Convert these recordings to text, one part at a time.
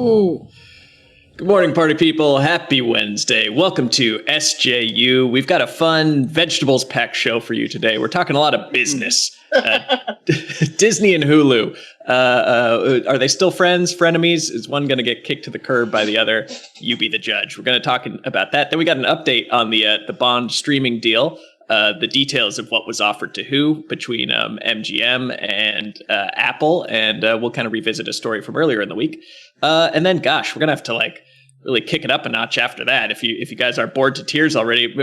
Good morning, party people. Happy Wednesday. Welcome to SJU. We've got a fun vegetables-packed show for you today. We're talking a lot of business. Disney and Hulu. Are they still friends, frenemies? Is one going to get kicked to the curb by the other? You be the judge. We're going to talk about that. Then we got an update on the Bond streaming deal. The details of what was offered to who between MGM and Apple, and we'll kind of revisit a story from earlier in the week. And then, gosh, we're gonna have to really kick it up a notch after that. If you guys are bored to tears already,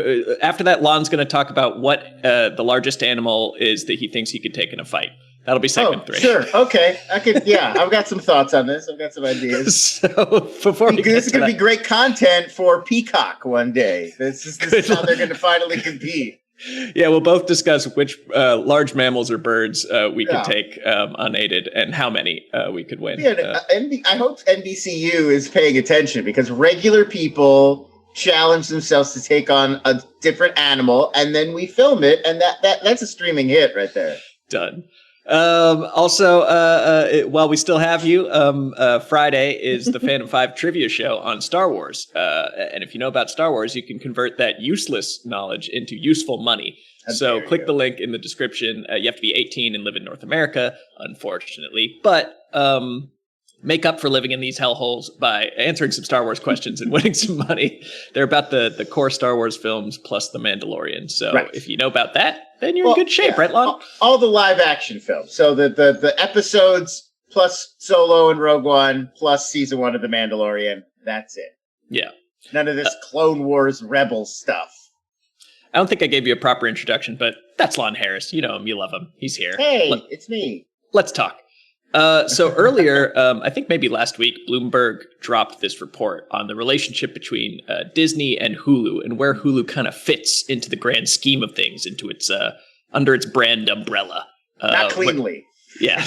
after that, Lon's gonna talk about what the largest animal is that he thinks he could take in a fight. That'll be segment 3. Sure. Okay. I've got some thoughts on this. I've got some ideas. So before this is going to be great content for Peacock one day. This is how they're going to finally compete. Yeah, we'll both discuss which large mammals or birds we could take unaided and how many we could win. Yeah, I hope NBCU is paying attention because regular people challenge themselves to take on a different animal, and then we film it, and that's a streaming hit right there. Done. Also, while we still have you, Friday is the Fandom 5 trivia show on Star Wars. And if you know about Star Wars, you can convert that useless knowledge into useful money. So click the link in the description. You have to be 18 and live in North America, unfortunately. But make up for living in these hellholes by answering some Star Wars questions and winning some money. They're about the core Star Wars films plus The Mandalorian. So if you know about that, then you're in good shape, right, Lon? All the live action films. So the episodes plus Solo and Rogue One plus season 1 of The Mandalorian. That's it. Yeah. None of this Clone Wars Rebels stuff. I don't think I gave you a proper introduction, but that's Lon Harris. You know him. You love him. He's here. Hey, it's me. Let's talk. So earlier, I think maybe last week, Bloomberg dropped this report on the relationship between Disney and Hulu and where Hulu kind of fits into the grand scheme of things, into its under its brand umbrella. Not cleanly.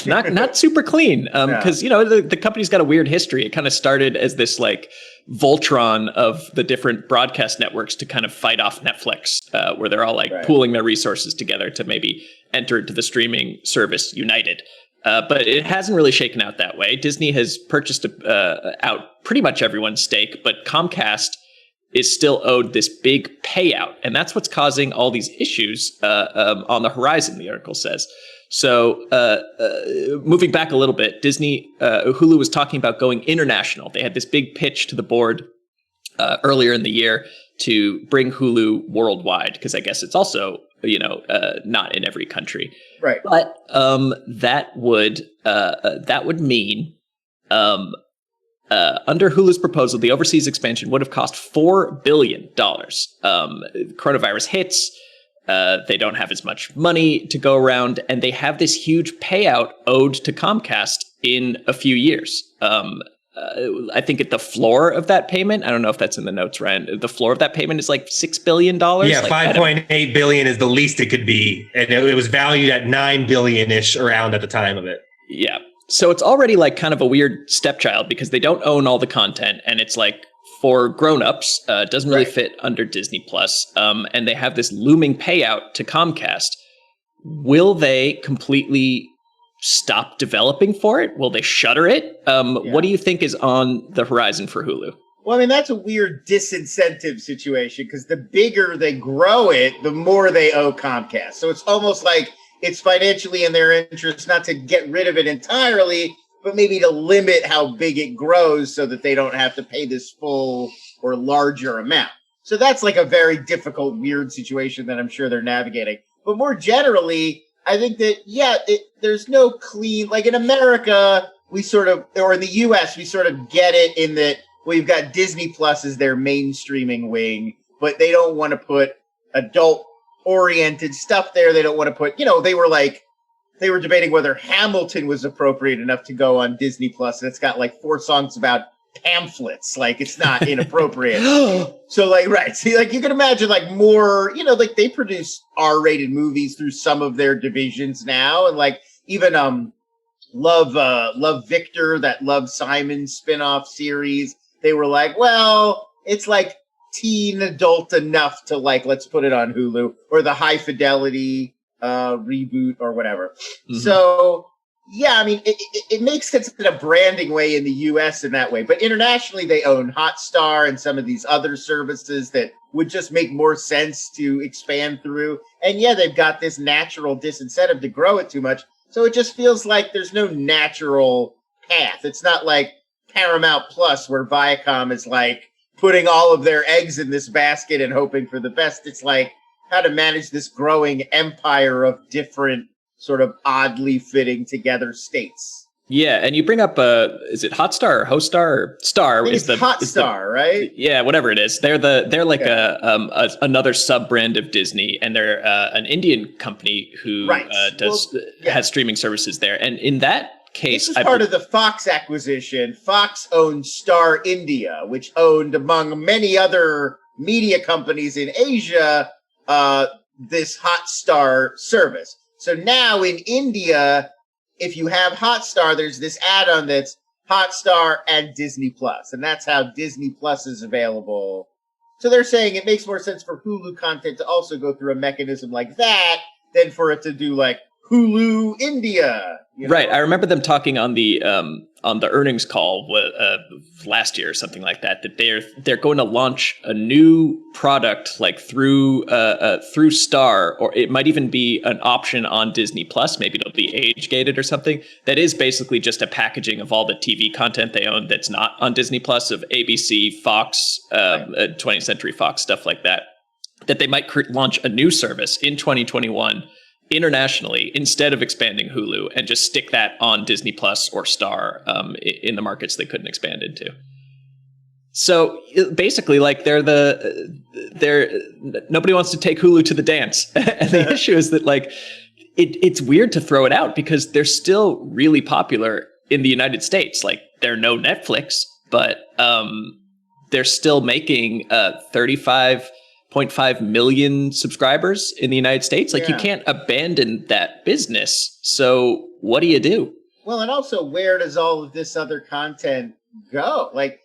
Not super clean. Because the company's got a weird history. It kind of started as this Voltron of the different broadcast networks to kind of fight off Netflix, where they're all pooling their resources together to maybe enter into the streaming service united. But it hasn't really shaken out that way. Disney has purchased out pretty much everyone's stake, but Comcast is still owed this big payout. And that's what's causing all these issues on the horizon, the article says. So moving back a little bit, Hulu was talking about going international. They had this big pitch to the board earlier in the year to bring Hulu worldwide, because I guess it's also not in every country, right? But that would mean under Hulu's proposal, the overseas expansion would have cost $4 billion. Coronavirus hits, they don't have as much money to go around, and they have this huge payout owed to Comcast in a few years. I think at the floor of that payment, I don't know if that's in the notes, Ryan, the floor of that payment is $6 billion. Yeah, $5.8 billion is the least it could be. And it was valued at $9 billion-ish around at the time of it. Yeah. So it's already kind of a weird stepchild because they don't own all the content, and it's for grown-ups, doesn't really fit under Disney Plus. And they have this looming payout to Comcast. Will they completely stop developing for it? Will they shutter it? What do you think is on the horizon for Hulu? Well, I mean, that's a weird disincentive situation because the bigger they grow it, the more they owe Comcast. So it's almost like it's financially in their interest not to get rid of it entirely, but maybe to limit how big it grows so that they don't have to pay this full or larger amount. So that's a very difficult, weird situation that I'm sure they're navigating. But more generally, I think that, there's no clean, in America, we sort of, or in the US, we sort of get it in that we've got Disney Plus as their mainstreaming wing, but they don't want to put adult-oriented stuff there. They don't want to put, they were debating whether Hamilton was appropriate enough to go on Disney Plus, and it's got 4 songs about pamphlets. It's not inappropriate. So right. See, you can imagine more, they produce R-rated movies through some of their divisions now. And even Love Victor, that Love Simon spinoff series, they were well, it's teen adult enough to let's put it on Hulu, or the High Fidelity reboot or whatever. Mm-hmm. So Yeah, I mean, it makes sense in a branding way in the U.S. in that way, but internationally they own Hotstar and some of these other services that would just make more sense to expand through. And yeah, they've got this natural disincentive to grow it too much, so it just feels like there's no natural path. It's not like Paramount Plus, where Viacom is like putting all of their eggs in this basket and hoping for the best. It's like how to manage this growing empire of different sort of oddly fitting together states. Yeah, and you bring up is it Hotstar or Hostar or Starr? Is the Hotstar, right? Yeah, whatever it is. They're like another sub brand of Disney, and they're an Indian company who has streaming services there. And in that case, this is part of the Fox acquisition. Fox owned Starr India, which owned, among many other media companies in Asia, this Hotstar service. So now in India, if you have Hotstar, there's this add-on that's Hotstar and Disney Plus, and that's how Disney Plus is available. So they're saying it makes more sense for Hulu content to also go through a mechanism like that than for it to do like Hulu India. You know? Right. I remember them talking on the earnings call last year or something like that. That they're going to launch a new product like through Starr, or it might even be an option on Disney Plus. Maybe it'll be age gated or something. That is basically just a packaging of all the TV content they own that's not on Disney Plus, of ABC, Fox, 20th Century Fox, stuff like that. That they might launch a new service in 2021. Internationally, instead of expanding Hulu, and just stick that on Disney Plus or Starr in the markets they couldn't expand into. So basically, like nobody wants to take Hulu to the dance, and the issue is that like it's weird to throw it out because they're still really popular in the United States. Like they're no Netflix, but they're still making 35.5 million subscribers in the United States. Like you can't abandon that business. So what do you do? Well, and also where does all of this other content go? Like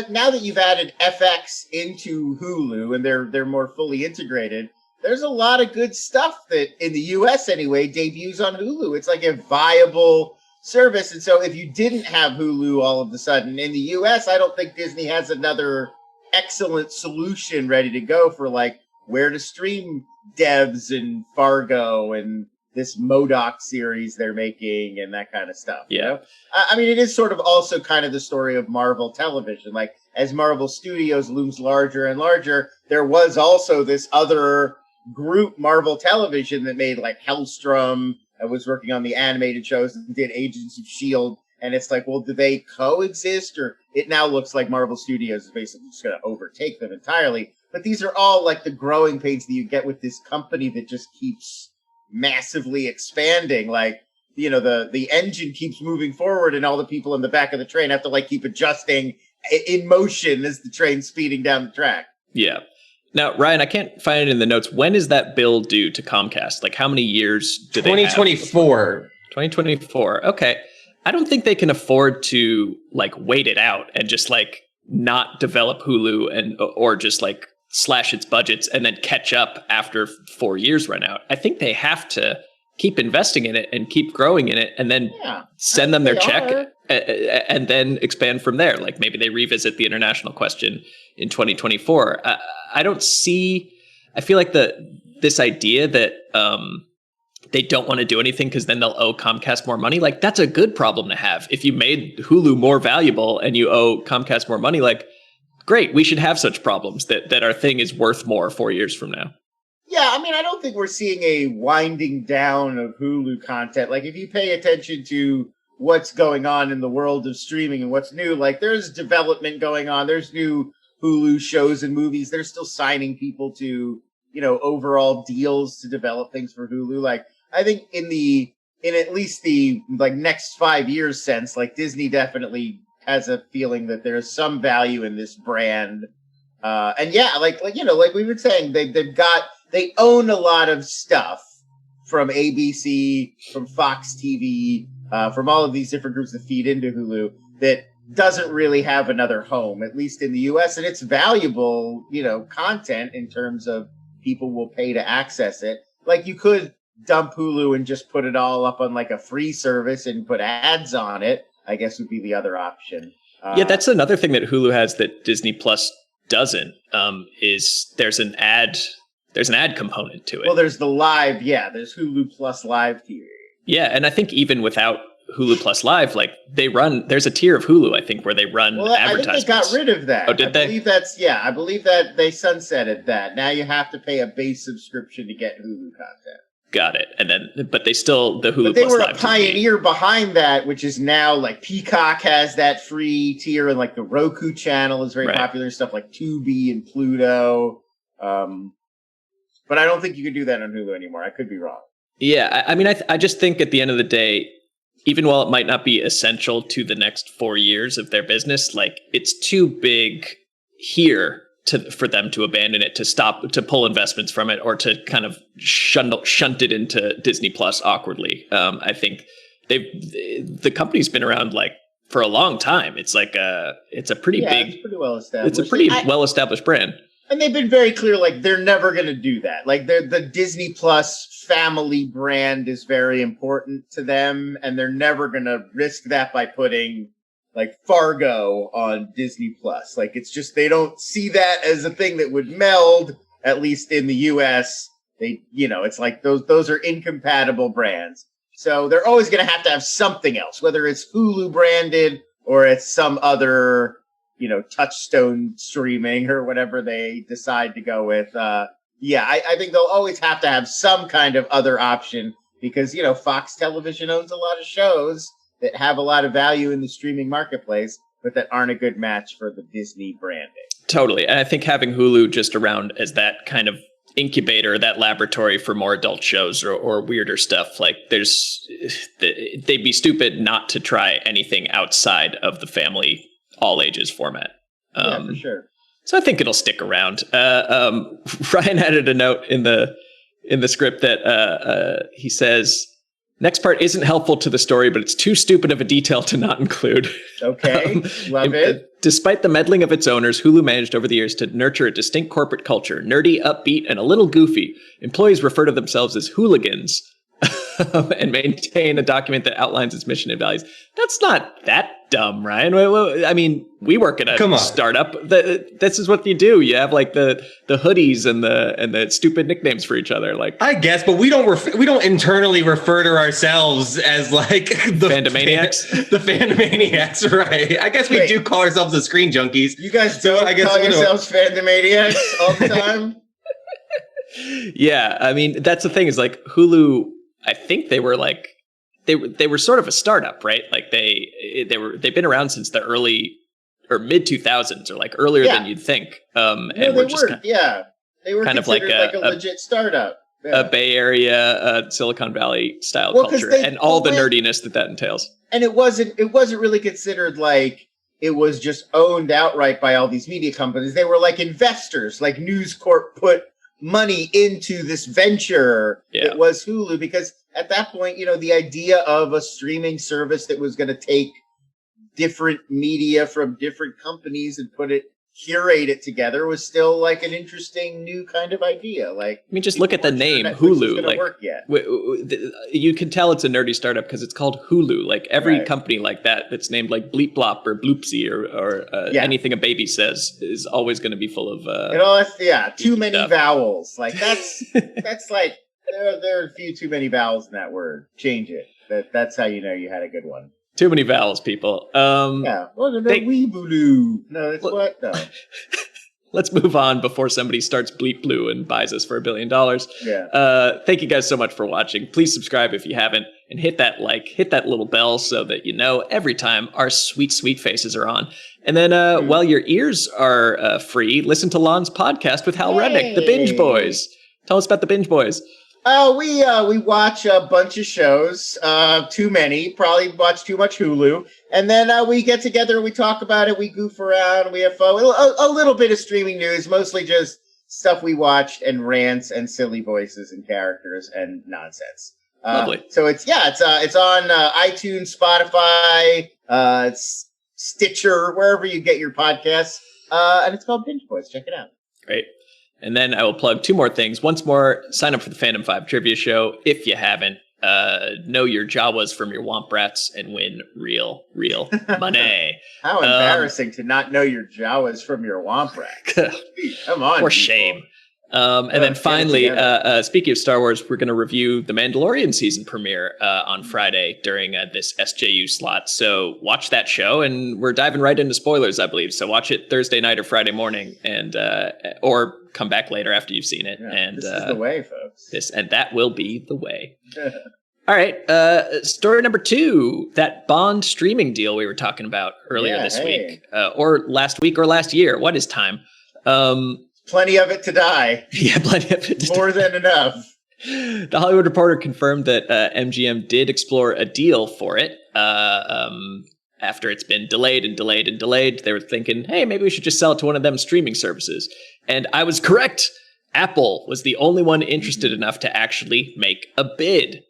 now that you've added FX into Hulu and they're more fully integrated, there's a lot of good stuff that in the US anyway debuts on Hulu. It's like a viable service. And so if you didn't have Hulu all of a sudden in the US, I don't think Disney has another excellent solution ready to go for like where to stream Devs and Fargo and this MODOK series they're making and that kind of stuff. Yeah. You know? I mean, it is sort of also kind of the story of Marvel Television. Like as Marvel Studios looms larger and larger, there was also this other group, Marvel Television, that made like Hellstrom and was working on the animated shows and did Agents of S.H.I.E.L.D. And it's like, well, do they coexist? Or it now looks like Marvel Studios is basically just going to overtake them entirely. But these are all like the growing pains that you get with this company that just keeps massively expanding. Like, you know, the engine keeps moving forward and all the people in the back of the train have to like keep adjusting in motion as the train's speeding down the track. Yeah. Now, Ryan, I can't find it in the notes. When is that bill due to Comcast? Like how many years do they have? 2024. 2024. Okay. I don't think they can afford to like wait it out and just like not develop Hulu and or just like slash its budgets and then catch up after 4 years run out. I think they have to keep investing in it and keep growing in it and then send them their check and then expand from there. Like maybe they revisit the international question in 2024. I feel like this idea that they don't want to do anything because then they'll owe Comcast more money. Like that's a good problem to have. If you made Hulu more valuable and you owe Comcast more money, like great, we should have such problems that our thing is worth more 4 years from now. Yeah, I mean, I don't think we're seeing a winding down of Hulu content. Like if you pay attention to what's going on in the world of streaming and what's new, like there's development going on. There's new Hulu shows and movies. They're still signing people to, you know, overall deals to develop things for Hulu. Like I think in at least the like next 5 years sense, like Disney definitely has a feeling that there's some value in this brand. And yeah, like you know, like we've been saying, they own a lot of stuff from ABC, from Fox TV, from all of these different groups that feed into Hulu that doesn't really have another home, at least in the US. And it's valuable, you know, content in terms of people will pay to access it. Like you could dump Hulu and just put it all up on like a free service and put ads on it, I guess would be the other option. Yeah, that's another thing that Hulu has that Disney Plus doesn't, is there's an ad component to it. Well, there's the live, there's Hulu Plus Live TV. Yeah, and I think even without Hulu Plus Live, like there's a tier of Hulu, I think, where they run advertisements. I think they got rid of that. Oh, did they? I believe that they sunsetted that. Now you have to pay a base subscription to get Hulu content. Got it. And then, but they still, the Hulu Plus Live. But they were a pioneer behind that, which is now like Peacock has that free tier, and like the Roku channel is very popular, stuff like Tubi and Pluto. But I don't think you can do that on Hulu anymore. I could be wrong. Yeah, I mean, I just think at the end of the day, even while it might not be essential to the next 4 years of their business, like it's too big here for them to abandon it, to pull investments from it, or to kind of shunt it into Disney Plus awkwardly. I think the company's been around like for a long time. It's like it's a pretty big, it's pretty well established. It's a pretty well established brand. And they've been very clear, like they're never going to do that. Like the Disney Plus family brand is very important to them, and they're never going to risk that by putting like Fargo on Disney Plus. Like it's just, they don't see that as a thing that would meld, at least in the US. It's like those are incompatible brands. So they're always going to have something else, whether it's Hulu branded or it's some other, touchstone streaming or whatever they decide to go with. I think they'll always have to have some kind of other option because, Fox Television owns a lot of shows that have a lot of value in the streaming marketplace, but that aren't a good match for the Disney branding. Totally. And I think having Hulu just around as that kind of incubator, that laboratory for more adult shows or weirder stuff, like they'd be stupid not to try anything outside of the family all ages format. For sure. So I think it'll stick around. Ryan added a note in the script that he says, next part isn't helpful to the story, but it's too stupid of a detail to not include. Okay, love it. Despite the meddling of its owners, Hulu managed over the years to nurture a distinct corporate culture, nerdy, upbeat, and a little goofy. Employees refer to themselves as hooligans and maintain a document that outlines its mission and values. That's not that dumb, Ryan. I mean, we work at a startup. This is what you do. You have like the hoodies and the stupid nicknames for each other. Like, I guess, but we don't internally refer to ourselves as like the Fandomaniacs. The Fandomaniacs, right? I guess we do call ourselves the Screen Junkies. You guys don't call yourselves Fandomaniacs all the time? Yeah, I mean, that's the thing is like Hulu, I think they were like they were sort of a startup, right? Like they've been around since the early or mid 2000s, or like earlier than you'd think. And they were kind of like a legit startup, a Bay Area, Silicon Valley style culture, and all the nerdiness that entails. And it wasn't really considered like it was just owned outright by all these media companies. They were like investors, like News Corp put money into this venture that was Hulu, because at that point, the idea of a streaming service that was going to take different media from different companies and curate it together was still like an interesting new kind of idea. Like, I mean, just look at the name Hulu. Like, you can tell it's a nerdy startup because it's called Hulu. Like every company like that's named like Bleep Blop or Bloopsy or anything a baby says is always going to be full of too many vowels. Like that's like there are a few too many vowels in that word. Change it. That's how you know you had a good one. Too many vowels, people. Weebuloo. No, it's what? No. Let's move on before somebody starts Bleep Blue and buys us for $1 billion. Yeah. Thank you guys so much for watching. Please subscribe if you haven't, and hit that little bell so that you know every time our sweet, sweet faces are on. And then while your ears are free, listen to Lon's podcast with Hal Rednick, The Binge Boys. Tell us about The Binge Boys. We watch a bunch of shows, too many, probably watch too much Hulu, and then we get together, we talk about it, we goof around, we have fun, a little bit of streaming news, mostly just stuff we watched and rants and silly voices and characters and nonsense. Lovely. So it's on iTunes, Spotify, Stitcher, wherever you get your podcasts, and it's called Binge Boys. Check it out. Great. And then I will plug 2 more things. Once more, sign up for the Fandom 5 trivia show if you haven't. Know your Jawas from your Womp Rats and win real money. How embarrassing to not know your Jawas from your Womp Rats. Come on. For shame. And then finally, speaking of Star Wars, we're going to review the Mandalorian season premiere on Friday during this SJU slot. So watch that show, and we're diving right into spoilers, I believe. So watch it Thursday night or Friday morning, and or come back later after you've seen it. Yeah, and this is the way, folks. That will be the way. All right. Story number 2, that Bond streaming deal we were talking about earlier this week, or last week or last year. What is time? Plenty of it to die. Yeah, plenty of it. More than enough. The Hollywood Reporter confirmed that MGM did explore a deal for it. After it's been delayed and delayed and delayed, they were thinking, hey, maybe we should just sell it to one of them streaming services. And I was correct. Apple was the only one interested enough to actually make a bid.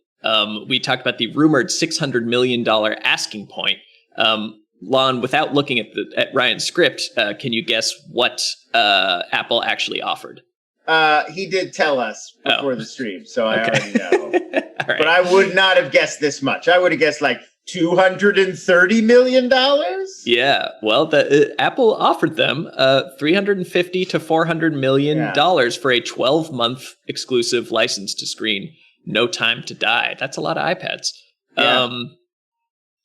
We talked about the rumored $600 million asking point. Lon, without looking at Ryan's script, can you guess what Apple actually offered? He did tell us before the stream, so I already know. All right. But I would not have guessed this much. I would have guessed like $230 million. Yeah, well, Apple offered them $350 to $400 million for a 12-month exclusive license to screen No Time to Die. That's a lot of iPads. Yeah.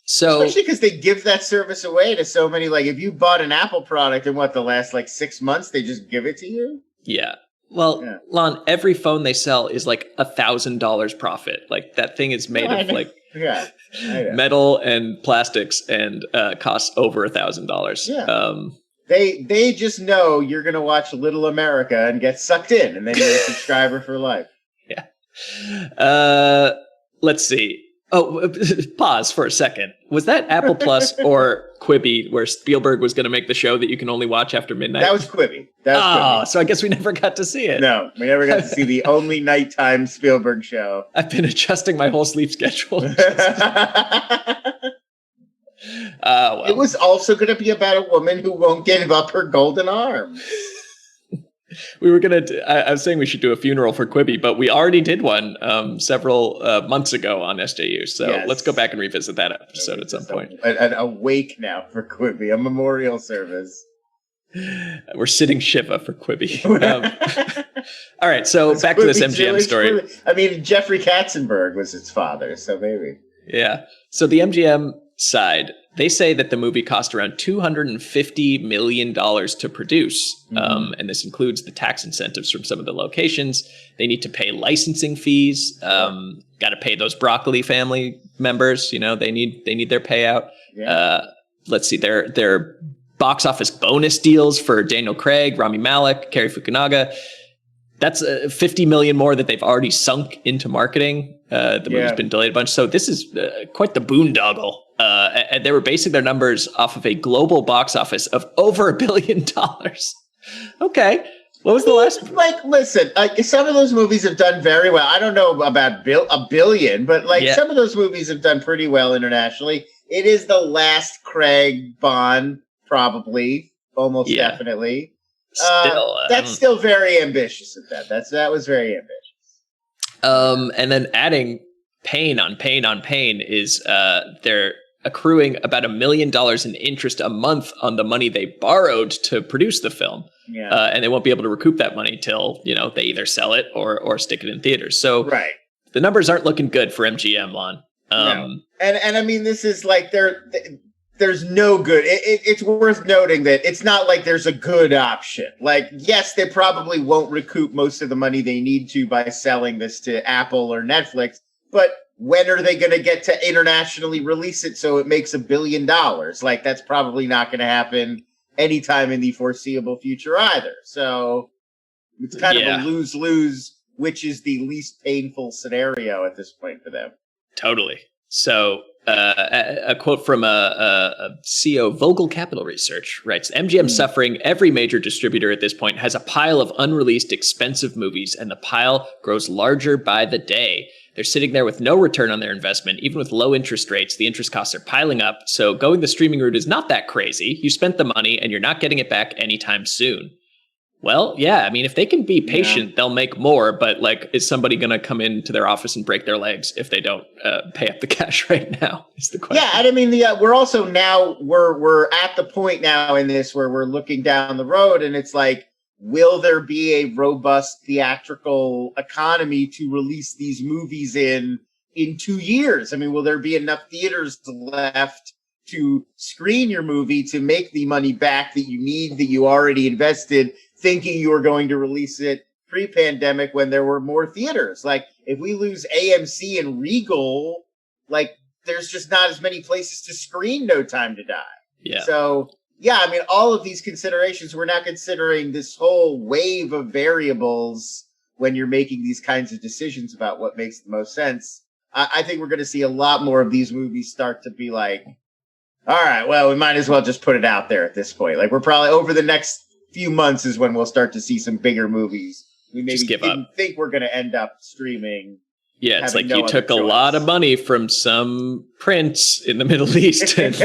So, especially because they give that service away to so many. Like, if you bought an Apple product in the last 6 months, they just give it to you. Yeah. Well, Lon, every phone they sell is like $1,000 profit. Like, that thing is made of metal and plastics and costs over $1,000. Yeah. They just know you're gonna watch Little America and get sucked in, and then you're a subscriber for life. Yeah. Let's see. Oh, pause for a second. Was that Apple Plus or Quibi, where Spielberg was going to make the show that you can only watch after midnight? That was Quibi. Quibi. So I guess we never got to see it. No, we never got to see the only nighttime Spielberg show. I've been adjusting my whole sleep schedule. Well. It was also going to be about a woman who won't give up her golden arm. We were going to, I was saying we should do a funeral for Quibi, but we already did one several months ago on SJU. So let's go back and revisit that episode at some point. A wake now for Quibi, a memorial service. We're sitting Shiva for Quibi. All right, so back to this MGM story. Quibi. I mean, Jeffrey Katzenberg was its father, so maybe. Yeah. So the MGM side, they say that the movie cost around $250 million to produce. And this includes the tax incentives from some of the locations. They need to pay licensing fees. Got to pay those Broccoli family members. You know, they need their payout. Yeah. Let's see, their box office bonus deals for Daniel Craig, Rami Malek, Cary Fukunaga. That's $50 million more that they've already sunk into marketing. The movie's been delayed a bunch. So this is quite the boondoggle. And they were basing their numbers off of a global box office of over $1 billion. Okay. What was the last? Listen, some of those movies have done very well. I don't know about $1 billion, but some of those movies have done pretty well internationally. It is the last Craig Bond, probably, almost definitely. Still, that's still very ambitious at that. That was very ambitious. And then adding pain on pain on pain is they're accruing about $1 million in interest a month on the money they borrowed to produce the film. Yeah. And they won't be able to recoup that money till, they either sell it or stick it in theaters. So the numbers aren't looking good for MGM, Lon. No. And I mean, this is there's no good. It's worth noting that it's not like there's a good option. Yes, they probably won't recoup most of the money they need to by selling this to Apple or Netflix, but when are they going to get to internationally release it so it makes $1 billion? That's probably not going to happen anytime in the foreseeable future either. So it's kind of a lose-lose, which is the least painful scenario at this point for them. Totally. So a quote from a CEO, Vogel Capital Research, writes, MGM suffering, every major distributor at this point has a pile of unreleased expensive movies, and the pile grows larger by the day. They're sitting there with no return on their investment. Even with low interest rates, the interest costs are piling up. So going the streaming route is not that crazy. You spent the money and you're not getting it back anytime soon. Well, yeah. I mean, if they can be patient, they'll make more. But like, is somebody going to come into their office and break their legs if they don't pay up the cash right now? Is the question. Yeah, and I mean, we're also now we're at the point now in this where we're looking down the road, and it's like, will there be a robust theatrical economy to release these movies in 2 years? I mean, will there be enough theaters left to screen your movie to make the money back that you need, that you already invested, thinking you were going to release it pre-pandemic when there were more theaters? Like, if we lose AMC and Regal, like, there's just not as many places to screen No Time to Die. Yeah. So, yeah, I mean, all of these considerations, we're not considering this whole wave of variables when you're making these kinds of decisions about what makes the most sense. I think we're going to see a lot more of these movies start to be like, all right, well, we might as well just put it out there at this point. Like, we're probably over the next few months is when we'll start to see some bigger movies we maybe didn't think we're going to end up streaming. Yeah, it's like you took a lot of money from some prince in the Middle East. And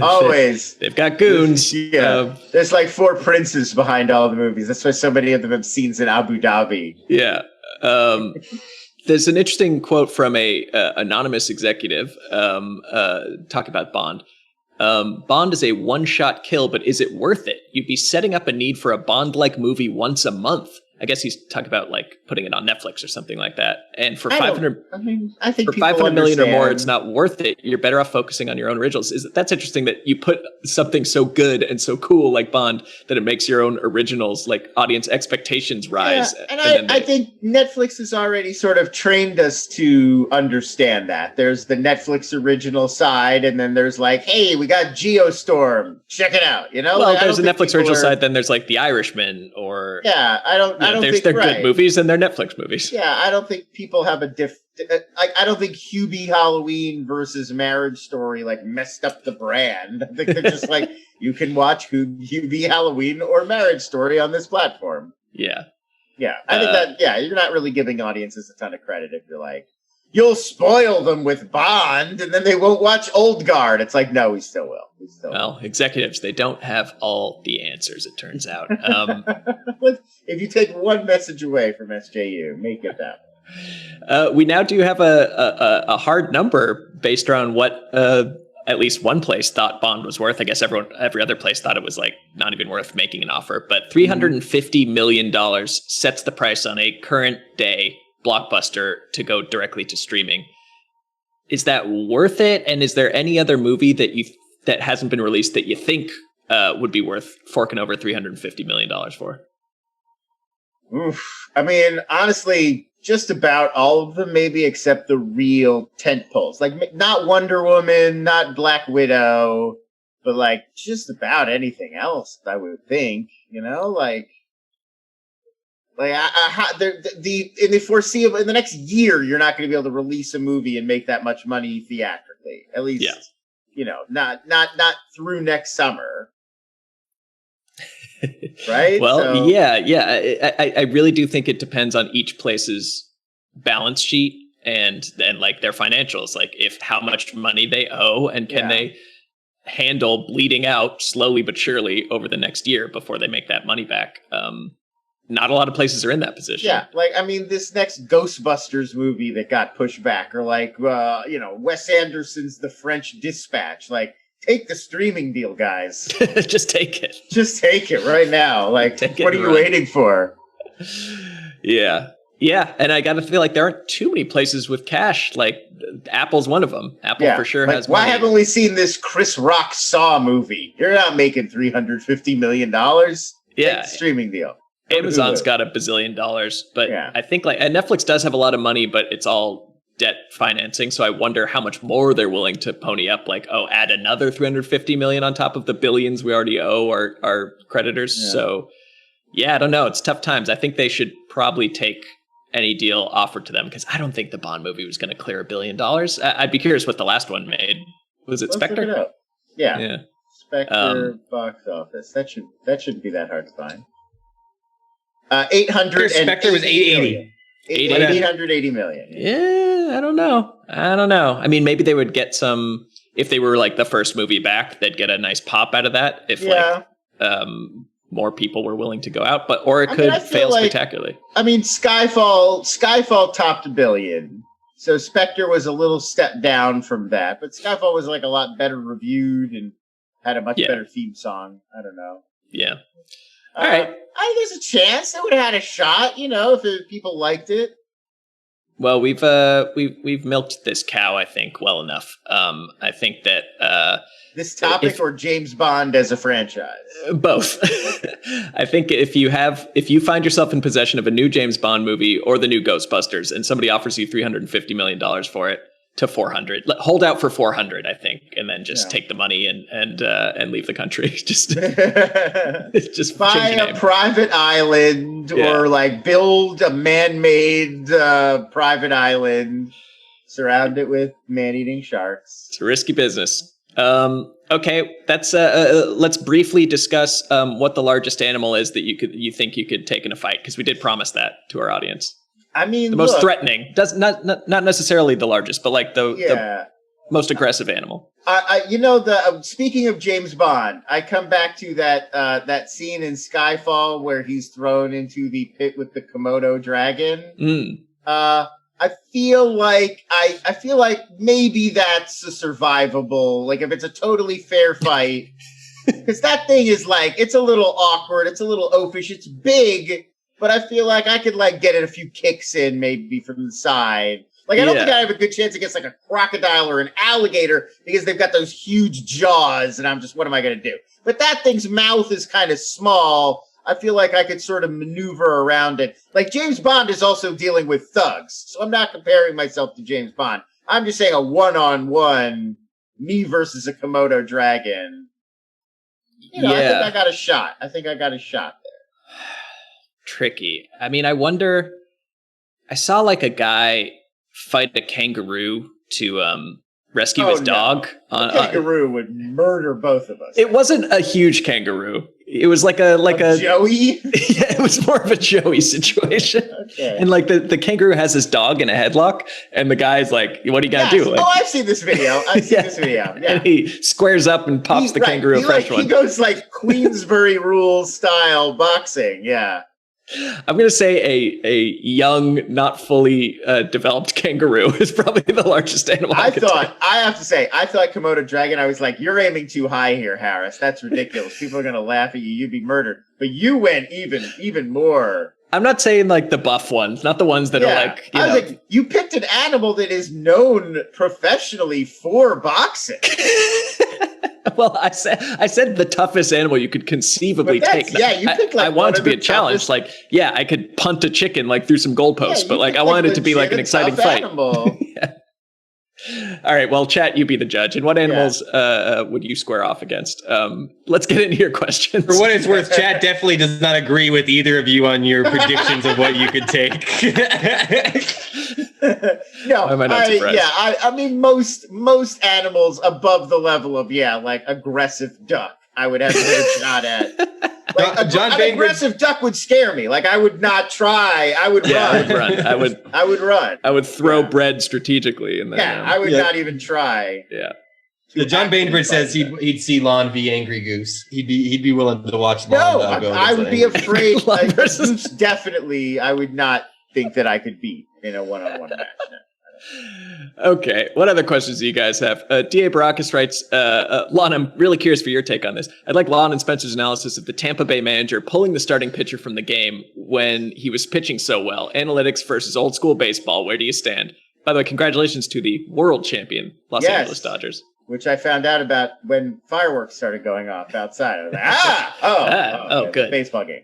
always. They've got goons. Yeah. There's like 4 princes behind all the movies. That's why so many of them have scenes in Abu Dhabi. Yeah. There's an interesting quote from a anonymous executive talking about Bond. Bond is a one-shot kill, but is it worth it? You'd be setting up a need for a Bond-like movie once a month. I guess he's talking about like putting it on Netflix or something like that. And for 500, I think for 500 million or more, it's not worth it. You're better off focusing on your own originals. That's interesting that you put something so good and so cool like Bond that it makes your own originals, like audience expectations rise. Yeah, and I think Netflix has already sort of trained us to understand that. There's the Netflix original side, and then there's like, hey, we got Geostorm, check it out. You know, well, like, there's a Netflix original side, then there's like The Irishman, or I don't think they're good movies and they're Netflix movies. Yeah, I don't think people have I don't think Hubie Halloween versus Marriage Story like messed up the brand. I think they're just like, you can watch Hubie Halloween or Marriage Story on this platform. Yeah. Yeah, I think you're not really giving audiences a ton of credit if you're like, you'll spoil them with Bond and then they won't watch Old Guard. It's like, no, we still will. Well, executives, they don't have all the answers, it turns out. If you take one message away from SJU, make it that. We now do have a hard number based around what at least one place thought Bond was worth. I guess every other place thought it was like not even worth making an offer. But $350 million sets the price on a current day blockbuster to go directly to streaming. Is that worth it? And is there any other movie that hasn't been released that you think would be worth forking over $350 million for? Oof. I mean, honestly, just about all of them, maybe, except the real tentpoles. Like, not Wonder Woman, not Black Widow, but like just about anything else, I would think. You know, like in the foreseeable, in the next year, you're not going to be able to release a movie and make that much money theatrically. At least, you know, not through next summer. Right? Well, yeah. I really do think it depends on each place's balance sheet and like their financials, like how much money they owe and can they handle bleeding out slowly but surely over the next year before they make that money back. Not a lot of places are in that position. Yeah, like, I mean, this next Ghostbusters movie that got pushed back, or like, Wes Anderson's The French Dispatch, like, take the streaming deal, guys. Just take it. Just take it right now. Like, what are you waiting for? Yeah. Yeah, and I got to feel like there aren't too many places with cash. Like, Apple's one of them. Apple for sure has money. Why haven't we seen this Chris Rock Saw movie? You're not making $350 million. Yeah. Streaming deal. Amazon's got $1 bazillion, but I think and Netflix does have a lot of money, but it's all debt financing. So I wonder how much more they're willing to pony up. Like, add another $350 million on top of the billions we already owe our creditors. Yeah. So I don't know. It's tough times. I think they should probably take any deal offered to them because I don't think the Bond movie was going to clear $1 billion. I'd be curious what the last one made. Was it Spectre? Look it up. Yeah. Spectre box office. That shouldn't be that hard to find. 800. Spectre was 880. 880 million. Yeah, I don't know. I mean, maybe they would get some if they were like the first movie back. They'd get a nice pop out of that. If more people were willing to go out, or it could fail spectacularly. I mean, Skyfall topped $1 billion. So Spectre was a little step down from that, but Skyfall was like a lot better reviewed and had a much better theme song. I don't know. Yeah. All right. I think there's a chance it would have had a shot, if people liked it. Well, we've milked this cow, I think, well enough. I think that this topic or James Bond as a franchise? Both. I think if you find yourself in possession of a new James Bond movie or the new Ghostbusters, and somebody offers you $350 million for it, to 400, hold out for 400, I think, and then just take the money and leave the country. just buy a private island or like build a man-made private island, surround it with man-eating sharks. It's a risky business. Okay, that's let's briefly discuss what the largest animal is that you think you could take in a fight, because we did promise that to our audience. I mean, the most threatening, not necessarily the largest, but like the most aggressive animal. Speaking of James Bond, I come back to that scene in Skyfall where he's thrown into the pit with the Komodo dragon. I feel like maybe that's a survivable. Like if it's a totally fair fight, because that thing is like, it's a little awkward, it's a little oafish, it's big. But I feel like I could get a few kicks in maybe from the side. Like I don't think I have a good chance against like a crocodile or an alligator because they've got those huge jaws, and I'm just, what am I going to do? But that thing's mouth is kind of small. I feel like I could sort of maneuver around it. Like James Bond is also dealing with thugs, so I'm not comparing myself to James Bond. I'm just saying a one-on-one, me versus a Komodo dragon. I think I got a shot. There. Tricky. I mean, I wonder. I saw like a guy fight a kangaroo to rescue his dog. A kangaroo would murder both of us. It wasn't a huge kangaroo. It was like a Joey. Yeah, it was more of a Joey situation. Okay. And like the kangaroo has his dog in a headlock, and the guy's like, "What do you gotta do?" Like, I've seen this video. Yeah. And he squares up and pops the kangaroo a fresh one. He goes like Queensbury rules style boxing. Yeah. I'm going to say a young, not fully developed kangaroo is probably the largest animal. I have to say, I thought Komodo dragon, I was like, you're aiming too high here, Harris. That's ridiculous. People are going to laugh at you. You'd be murdered. But you went even more. I'm not saying like the buff ones, not the ones that are like, I was like, you picked an animal that is known professionally for boxing. Well, I said the toughest animal you could conceivably take. Yeah, you picked like I want it to be a challenge. Like, yeah, I could punt a chicken like through some goalposts, but like I wanted it to be like an exciting fight. Yeah. All right, well, chat, you be the judge. And what animals would you square off against? Let's get into your questions. For what it's worth, chat definitely does not agree with either of you on your predictions of what you could take. No, I mean most animals above the level of like aggressive duck, I would have a shot at. Like an aggressive duck would scare me. Like I would not try. I would run. I would run. I would throw bread strategically, and then I would not even try. Yeah. John Bainbridge says he'd see Lon v. Angry Goose. He'd be willing to watch Lon. No, I would be afraid. Goose, definitely, I would not think that I could beat in a one-on-one match. Okay, what other questions do you guys have? D.A. Baracus writes, Lon, I'm really curious for your take on this. I'd like Lon and Spencer's analysis of the Tampa Bay manager pulling the starting pitcher from the game when he was pitching so well. Analytics versus old school baseball. Where do you stand? By the way, congratulations to the world champion Los Angeles Dodgers. Which I found out about when fireworks started going off outside. I was like, good. Baseball game.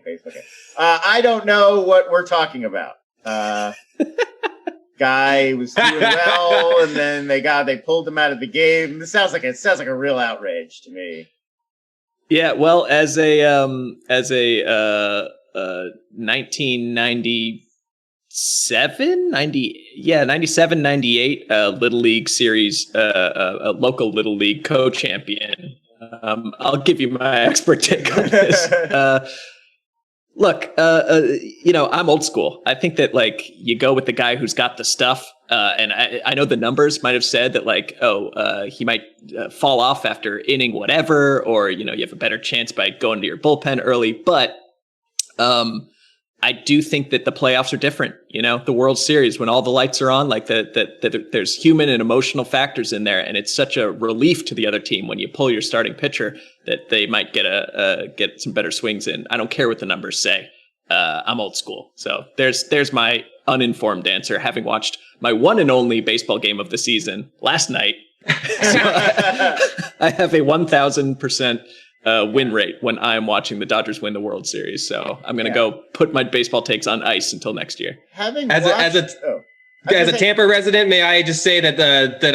I don't know what we're talking about. Guy was doing well, and then they pulled him out of the game. This sounds like a real outrage to me. Yeah, well, as a 1997, 98 Little League Series, a local Little League co-champion. I'll give you my expert take on this. Look, I'm old school. I think that like you go with the guy who's got the stuff. And I know the numbers might have said that like, he might fall off after inning whatever, or, you have a better chance by going to your bullpen early. But I do think that the playoffs are different. The World Series, when all the lights are on, like that there's human and emotional factors in there. And it's such a relief to the other team when you pull your starting pitcher that they might get some better swings in. I don't care what the numbers say. I'm old school. So there's my uninformed answer, having watched my one and only baseball game of the season last night. So I have a 1,000% win rate when I'm watching the Dodgers win the World Series. So I'm going to go put my baseball takes on ice until next year. As a Tampa resident, may I just say that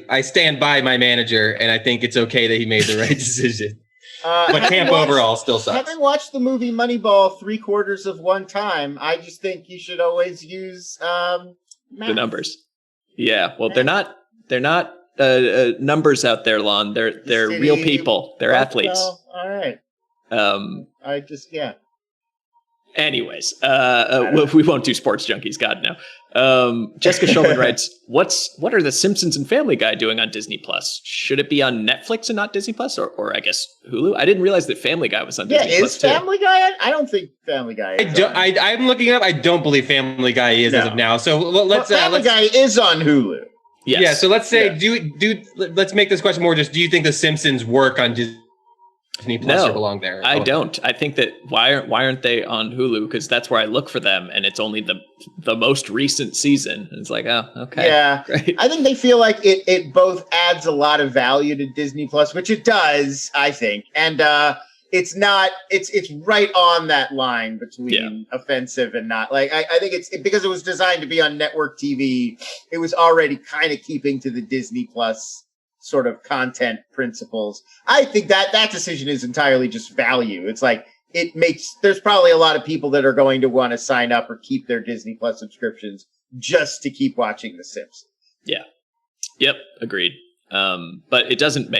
I stand by my manager, and I think it's okay that he made the right decision. But Tampa overall still sucks. Having watched the movie Moneyball 3/4 of one time, I just think you should always use the numbers. Yeah, well, they're not numbers out there, Lon. They're real people. They're athletes. Well, all right. Anyways, we won't do Sports Junkies. God, no. Jessica Schulman writes, what are the Simpsons and Family Guy doing on Disney Plus? Should it be on Netflix and not Disney Plus, or I guess Hulu? I didn't realize that Family Guy was on Disney Plus too. Yeah, is Family Guy? I don't think Family Guy is. I'm looking up. I don't believe Family Guy is as of now. So let's. Family Guy is on Hulu. Yes. Yeah. So let's say, let's make this question more. Just, do you think the Simpsons work on Disney Plus or belong there? I don't. I think that why aren't they on Hulu? Because that's where I look for them, and it's only the most recent season. And it's like, oh, okay, yeah. Great. I think they feel like it both adds a lot of value to Disney Plus, which it does, I think, and it's right on that line between offensive and not. Like I think it's because it was designed to be on network TV. It was already kind of keeping to the Disney Plus sort of content principles. I think that decision is entirely just value. It's like there's probably a lot of people that are going to want to sign up or keep their Disney Plus subscriptions just to keep watching The Simpsons. Yeah. Yep. Agreed. But it doesn't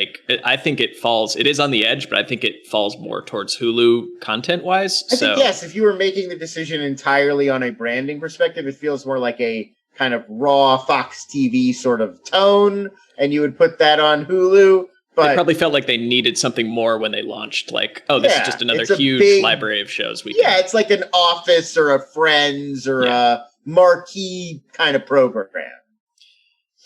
I think it is on the edge, but I think it falls more towards Hulu content wise. I think, yes, if you were making the decision entirely on a branding perspective, it feels more like a kind of raw Fox TV sort of tone, and you would put that on Hulu. But they probably felt like they needed something more when they launched, like, this is just another huge library of shows. It's like an Office or a Friends or a marquee kind of program.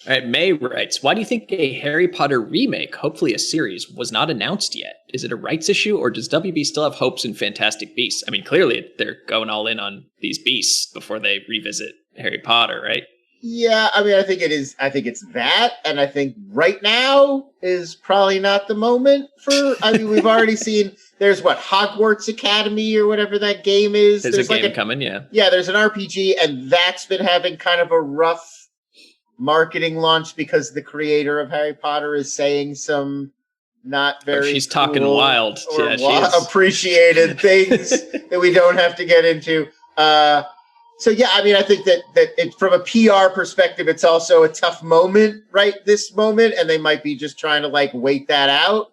All right, May writes, why do you think a Harry Potter remake, hopefully a series, was not announced yet? Is it a rights issue, or does WB still have hopes in Fantastic Beasts? I mean, clearly they're going all in on these beasts before they revisit Harry Potter, right? Yeah, I mean, I think it is. I think it's that, and I think right now is probably not the moment for. I mean, we've already seen. There's Hogwarts Academy or whatever that game is. There's a game coming, yeah. Yeah, there's an RPG, and that's been having kind of a rough marketing launch because the creator of Harry Potter is saying some not very. She's talking wild. Or appreciated things that we don't have to get into. So, yeah, I mean, I think that it, from a PR perspective, it's also a tough moment, right? This moment. And they might be just trying to wait that out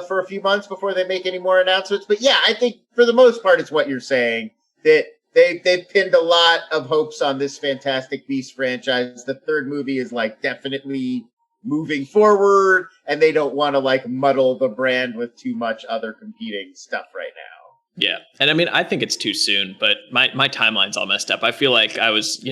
for a few months before they make any more announcements. But yeah, I think for the most part, it's what you're saying, that they've pinned a lot of hopes on this Fantastic Beasts franchise. The third movie is definitely moving forward, and they don't want to muddle the brand with too much other competing stuff right now. Yeah. And I mean, I think it's too soon, but my timeline's all messed up. I feel like I was,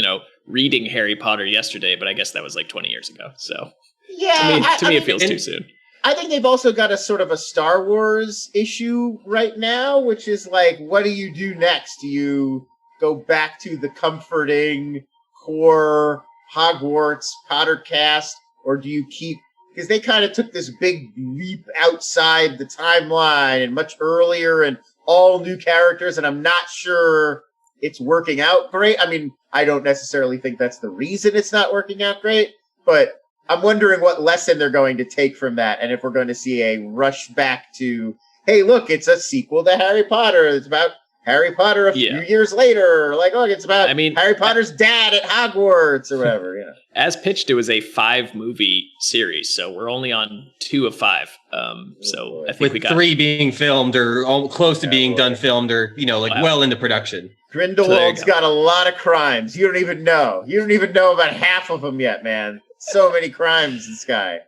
reading Harry Potter yesterday, but I guess that was 20 years ago. So yeah, to me, it feels too soon. I think they've also got a sort of a Star Wars issue right now, which is what do you do next? Do you go back to the comforting core Hogwarts Potter cast, or do you keep, because they kind of took this big leap outside the timeline and much earlier and all new characters, and I'm not sure it's working out great. I mean, I don't necessarily think that's the reason it's not working out great, but I'm wondering what lesson they're going to take from that, and if we're going to see a rush back to, hey, look, it's a sequel to Harry Potter. It's about Harry Potter a few years later. Like, oh, it's about Harry Potter's dad at Hogwarts or whatever. You know. As pitched, it was a 5-movie series, so we're only on 2 of 5. So I think we got 3 being filmed or close to being done filmed, or well into production. Grindelwald's got a lot of crimes. You don't even know. You don't even know about half of them yet, man. So many crimes in Sky.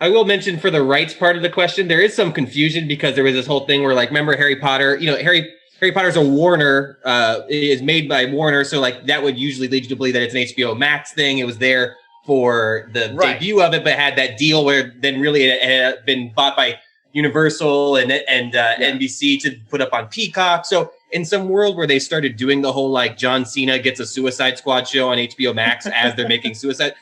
I will mention for the rights part of the question, there is some confusion because there was this whole thing where, like, remember Harry Potter? Harry Potter's a Warner, is made by Warner, so like that would usually lead you to believe that it's an HBO Max thing. It was there for the debut of it, but had that deal where then really it had been bought by Universal and NBC to put up on Peacock. So in some world where they started doing the whole like John Cena gets a Suicide Squad show on HBO Max as they're making Suicide.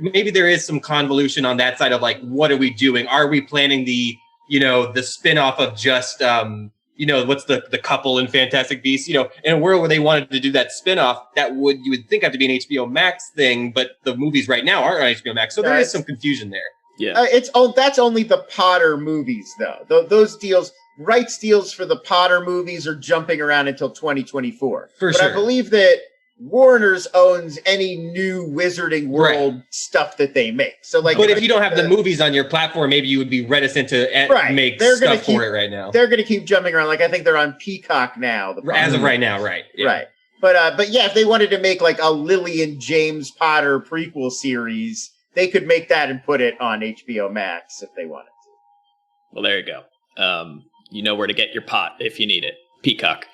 Maybe there is some convolution on that side of like, what are we doing? Are we planning the spinoff of just, what's the couple in Fantastic Beasts? In a world where they wanted to do that spinoff, you would think have to be an HBO Max thing, but the movies right now aren't on HBO Max. So there is some confusion there. Yeah. That's only the Potter movies though. Those deals, rights deals for the Potter movies are jumping around until 2024. But sure. I believe that Warner's owns any new Wizarding World stuff that they make. So, like, but if you don't have the movies on your platform, maybe you would be reticent to make stuff for it right now. They're going to keep jumping around. Like, I think they're on Peacock now. As of right now, right? Yeah. Right. But yeah, if they wanted to make like a Lily and James Potter prequel series, they could make that and put it on HBO Max if they wanted to. Well, there you go. You know where to get your pot if you need it. Peacock.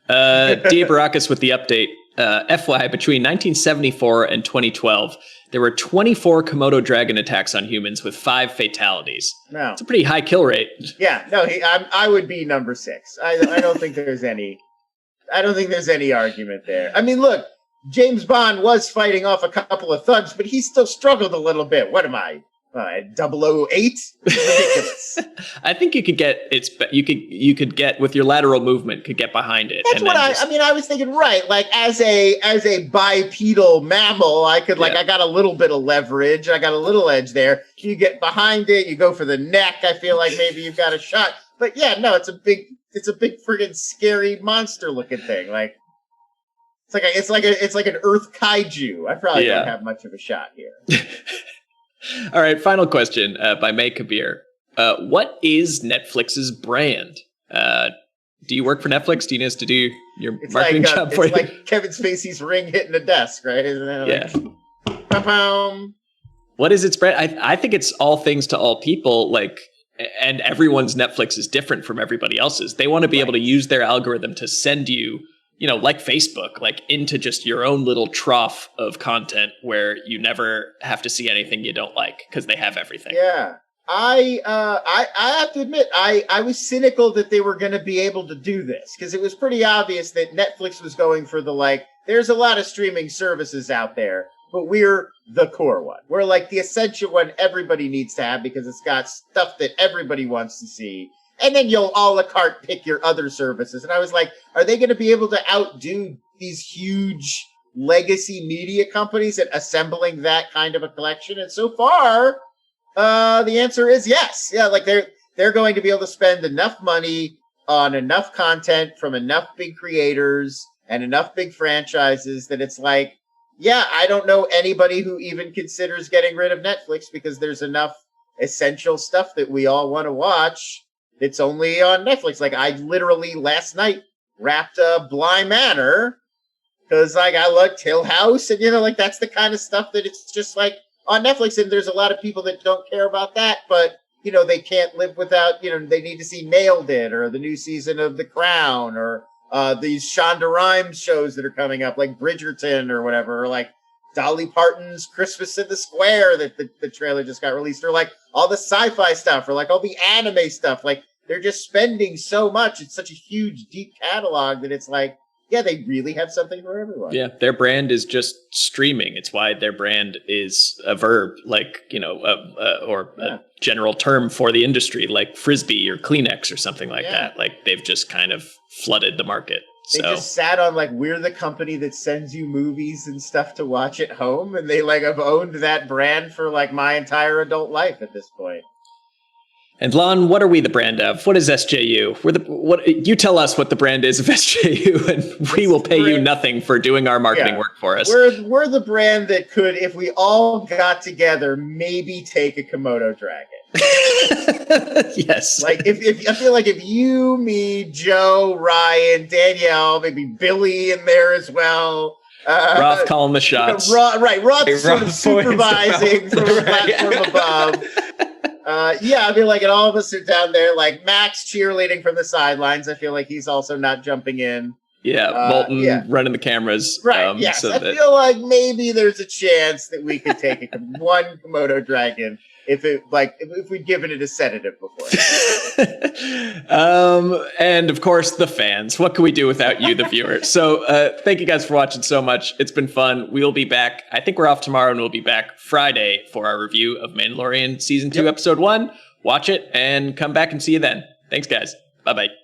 Dia Baracus with the update. FYI, between 1974 and 2012, there were 24 Komodo dragon attacks on humans with 5 fatalities. No. It's a pretty high kill rate. Yeah, no, I would be number 6. I don't think there's any. I don't think there's any argument there. I mean, look, James Bond was fighting off a couple of thugs, but he still struggled a little bit. What am I? 008? Ridiculous. I think you could get you could get with your lateral movement could get behind it. That's what I was thinking. Right, like as a bipedal mammal, I could I got a little bit of leverage. I got a little edge there. You get behind it, you go for the neck. I feel like maybe you've got a shot. But yeah, no, it's a big friggin' scary monster looking thing. Like it's like an Earth kaiju. I probably don't have much of a shot here. All right, final question by May Kabir. What is Netflix's brand? Do you work for Netflix? Do you need us to do your marketing job for you? It's like Kevin Spacey's ring hitting the desk, right? Isn't it? Yeah. What is its brand? I think it's all things to all people, and everyone's Netflix is different from everybody else's. They want to be able to use their algorithm to send you, like Facebook, into just your own little trough of content where you never have to see anything you don't like because they have everything. Yeah. I have to admit, I was cynical that they were going to be able to do this because it was pretty obvious that Netflix was going for there's a lot of streaming services out there, but we're the core one. We're like the essential one everybody needs to have because it's got stuff that everybody wants to see. And then you'll a la carte pick your other services. And I was like, are they going to be able to outdo these huge legacy media companies at assembling that kind of a collection? And so far, the answer is yes. Yeah, they're going to be able to spend enough money on enough content from enough big creators and enough big franchises that it's like, yeah, I don't know anybody who even considers getting rid of Netflix because there's enough essential stuff that we all want to watch. It's only on Netflix. I literally last night wrapped Bly Manor because I liked Hill House and that's the kind of stuff that it's just on Netflix. And there's a lot of people that don't care about that, but they can't live without they need to see Nailed It or the new season of The Crown or these Shonda Rhimes shows that are coming up like Bridgerton or whatever, or Dolly Parton's Christmas in the Square that the trailer just got released, or all the sci-fi stuff or all the anime stuff. They're just spending so much. It's such a huge, deep catalog that it's they really have something for everyone. Yeah, their brand is just streaming. It's why their brand is a verb, or a general term for the industry, like Frisbee or Kleenex or something like that. They've just kind of flooded the market. They just sat on we're the company that sends you movies and stuff to watch at home, and they have owned that brand for my entire adult life at this point. And Lon, what are we the brand of? What is SJU? You tell us what the brand is of SJU, and we will pay you nothing for doing our marketing work for us. We're the brand that could, if we all got together, maybe take a Komodo dragon. Yes. Like if I feel like if you, me, Joe, Ryan, Danielle, maybe Billy in there as well. Roth calling the shots. Roth sort of supervising from a platform above. I feel like, and all of us are down there, like Max cheerleading from the sidelines. I feel like he's also not jumping in. Yeah, Moulton running the cameras. Right, yes. I feel like maybe there's a chance that we could take one Komodo dragon if we'd given it a sedative before. And of course, the fans. What can we do without you, the viewer? So thank you guys for watching so much. It's been fun. We'll be back. I think we're off tomorrow, and we'll be back Friday for our review of Mandalorian Season 2, Episode 1. Watch it and come back and see you then. Thanks, guys. Bye-bye.